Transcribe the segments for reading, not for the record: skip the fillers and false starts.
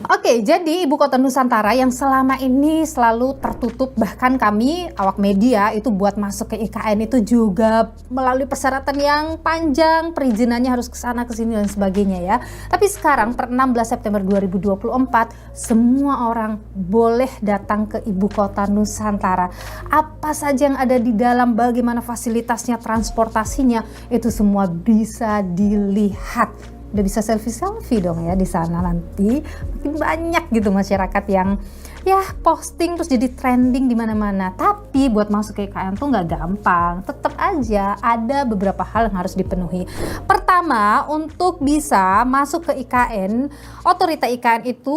Oke, jadi Ibu Kota Nusantara yang selama ini selalu tertutup, bahkan kami awak media itu buat masuk ke IKN itu juga melalui persyaratan yang panjang, perizinannya harus ke sana ke sini dan sebagainya ya. Tapi sekarang per 16 September 2024 semua orang boleh datang ke Ibu Kota Nusantara. Apa saja yang ada di dalam, bagaimana fasilitasnya, transportasinya, itu semua bisa dilihat. Udah bisa selfie dong ya di sana nanti. Makin banyak gitu masyarakat yang ya posting terus jadi trending di mana-mana. Tapi buat masuk ke IKN tuh nggak gampang. Tetap aja ada beberapa hal yang harus dipenuhi. Pertama, untuk bisa masuk ke IKN, otorita IKN itu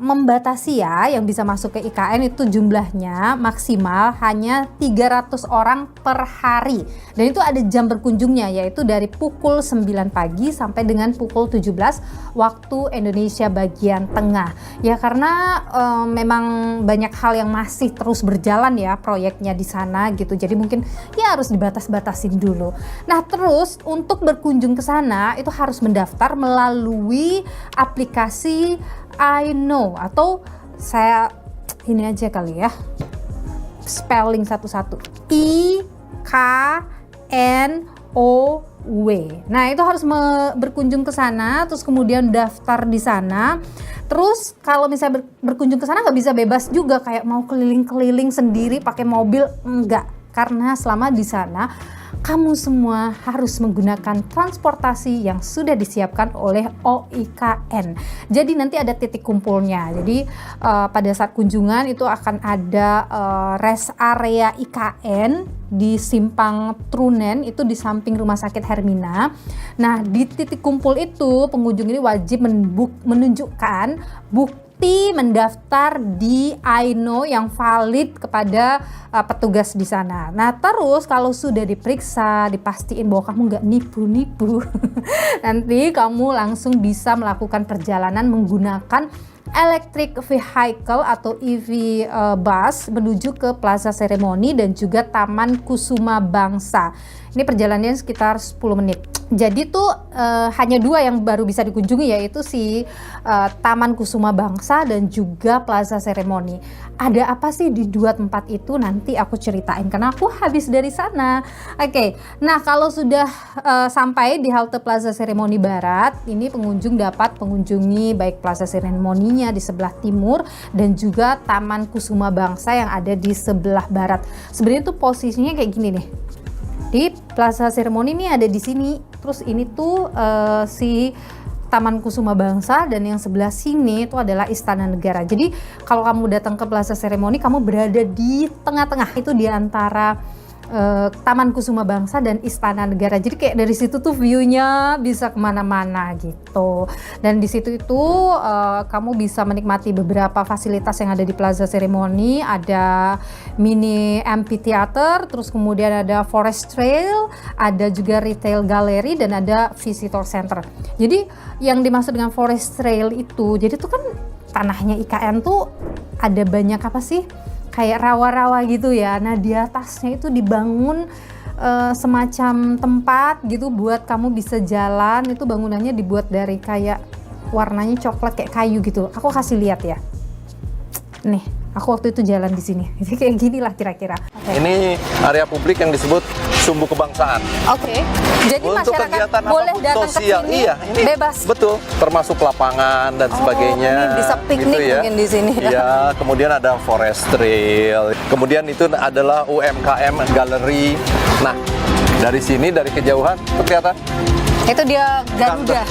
membatasi ya, yang bisa masuk ke IKN itu jumlahnya maksimal hanya 300 orang per hari. Dan itu ada jam berkunjungnya, yaitu dari pukul 9 pagi sampai dengan pukul 17 waktu Indonesia bagian tengah. Ya karena memang banyak hal yang masih terus berjalan ya proyeknya di sana gitu. Jadi mungkin ya harus dibatas-batasin dulu. Nah, terus untuk berkunjung ke sana itu harus mendaftar melalui aplikasi iKnow, atau saya ini aja kali ya. Spelling satu-satu. IKNOW. Nah, itu harus berkunjung ke sana, terus kemudian daftar di sana. Terus kalau misalnya berkunjung ke sana nggak bisa bebas juga kayak mau keliling-keliling sendiri pakai mobil, enggak. Karena selama di sana kamu semua harus menggunakan transportasi yang sudah disiapkan oleh OIKN. Jadi nanti ada titik kumpulnya. Jadi pada saat kunjungan itu akan ada rest area IKN di Simpang Trunen, itu di samping Rumah Sakit Hermina. Nah, di titik kumpul itu pengunjung ini wajib menunjukkan bukti mendaftar di iKnow yang valid kepada petugas di sana. Nah, terus kalau sudah diperiksa, dipastiin bahwa kamu nggak nipu-nipu, nanti kamu langsung bisa melakukan perjalanan menggunakan electric vehicle atau EV bus menuju ke Plaza Seremoni dan juga Taman Kusuma Bangsa. Ini perjalanannya sekitar 10 menit. Jadi tuh hanya dua yang baru bisa dikunjungi, yaitu si Taman Kusuma Bangsa dan juga Plaza Seremoni. Ada apa sih di dua tempat itu? Nanti aku ceritain karena aku habis dari sana. Oke, nah kalau sudah sampai di halte Plaza Seremoni Barat, ini pengunjung dapat mengunjungi baik Plaza Seremoninya di sebelah timur dan juga Taman Kusuma Bangsa yang ada di sebelah barat. Sebenarnya tuh posisinya kayak gini nih. Di Plaza Seremoni ini ada di sini, terus ini tuh si Taman Kusuma Bangsa, dan yang sebelah sini itu adalah Istana Negara. Jadi kalau kamu datang ke Plaza Seremoni, kamu berada di tengah-tengah, itu di antara Taman Kusuma Bangsa dan Istana Negara. Jadi kayak dari situ tuh view-nya bisa kemana-mana gitu. Dan di situ itu kamu bisa menikmati beberapa fasilitas yang ada di Plaza Seremoni. Ada mini amphitheater, terus kemudian ada forest trail, ada juga retail gallery, dan ada visitor center. Jadi yang dimaksud dengan forest trail itu, jadi tuh kan tanahnya IKN tuh ada banyak apa sih? Kayak rawa-rawa gitu ya. Nah, di atasnya itu dibangun semacam tempat gitu buat kamu bisa jalan. Itu bangunannya dibuat dari kayak warnanya coklat kayak kayu gitu. Aku kasih lihat ya. Nih, aku waktu itu jalan di sini. Jadi kayak gini lah kira-kira. Okay. Ini area publik yang disebut Sumbu Kebangsaan. Oke. Jadi untuk masyarakat boleh datang ke sini, bebas. Betul, termasuk lapangan dan sebagainya. Bisa piknik gitu ya. Mungkin di sini. Iya, kemudian ada forest trail. Kemudian itu adalah UMKM Gallery. Nah, dari sini dari kejauhan itu kelihatan. Itu dia Garuda.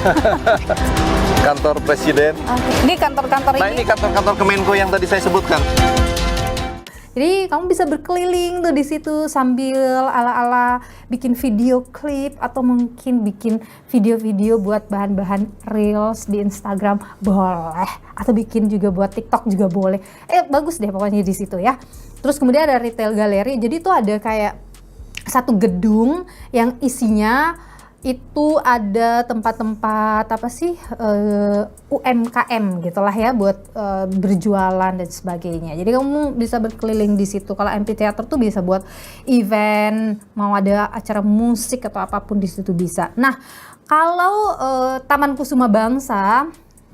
Kantor Presiden. Ini kantor-kantor ini. Nah, ini kantor-kantor Kemenko yang tadi saya sebutkan. Jadi kamu bisa berkeliling tuh di situ sambil ala-ala bikin video klip atau mungkin bikin video-video buat bahan-bahan reels di Instagram boleh, atau bikin juga buat TikTok juga boleh. Bagus deh pokoknya di situ ya. Terus kemudian ada retail gallery. Jadi tuh ada kayak satu gedung yang isinya itu ada tempat-tempat apa sih UMKM gitulah ya buat berjualan dan sebagainya. Jadi kamu bisa berkeliling di situ. Kalau amphitheater tuh bisa buat event, mau ada acara musik atau apapun di situ bisa. Nah, kalau Taman Kusuma Bangsa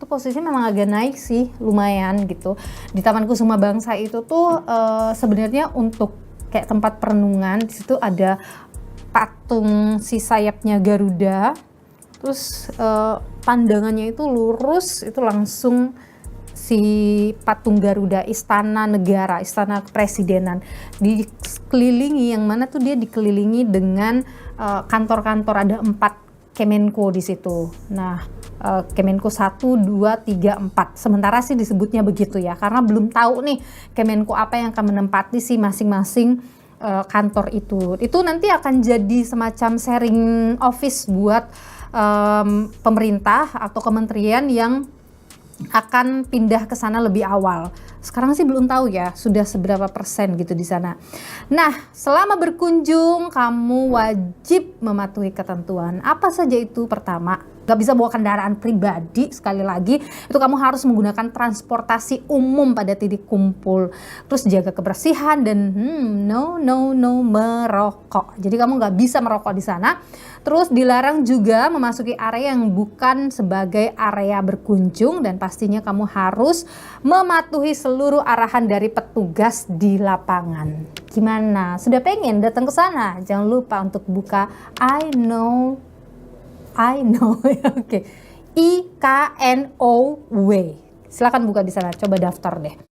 itu posisinya memang agak naik sih, lumayan gitu. Di Taman Kusuma Bangsa itu tuh sebenarnya untuk kayak tempat perenungan. Di situ ada patung si sayapnya Garuda, terus pandangannya itu lurus, itu langsung si patung Garuda, istana negara, istana kepresidenan, dikelilingi, yang mana tuh dia dikelilingi dengan kantor-kantor, ada 4 Kemenko di situ. Nah, Kemenko 1, 2, 3, 4. Sementara sih disebutnya begitu ya, karena belum tahu nih Kemenko apa yang akan menempati si masing-masing kantor itu. Itu nanti akan jadi semacam sharing office buat pemerintah atau kementerian yang akan pindah ke sana lebih awal. Sekarang sih belum tahu ya sudah seberapa persen gitu di sana. Nah, selama berkunjung kamu wajib mematuhi ketentuan. Apa saja itu? Pertama, gak bisa bawa kendaraan pribadi, sekali lagi itu kamu harus menggunakan transportasi umum pada titik kumpul. Terus jaga kebersihan dan no merokok. Jadi kamu gak bisa merokok di sana. Terus dilarang juga memasuki area yang bukan sebagai area berkunjung, dan pastinya kamu harus mematuhi seluruh arahan dari petugas di lapangan. Gimana? Sudah pengen datang ke sana? Jangan lupa untuk buka I know Oke. IKNOW. Silakan buka di sana, coba daftar deh.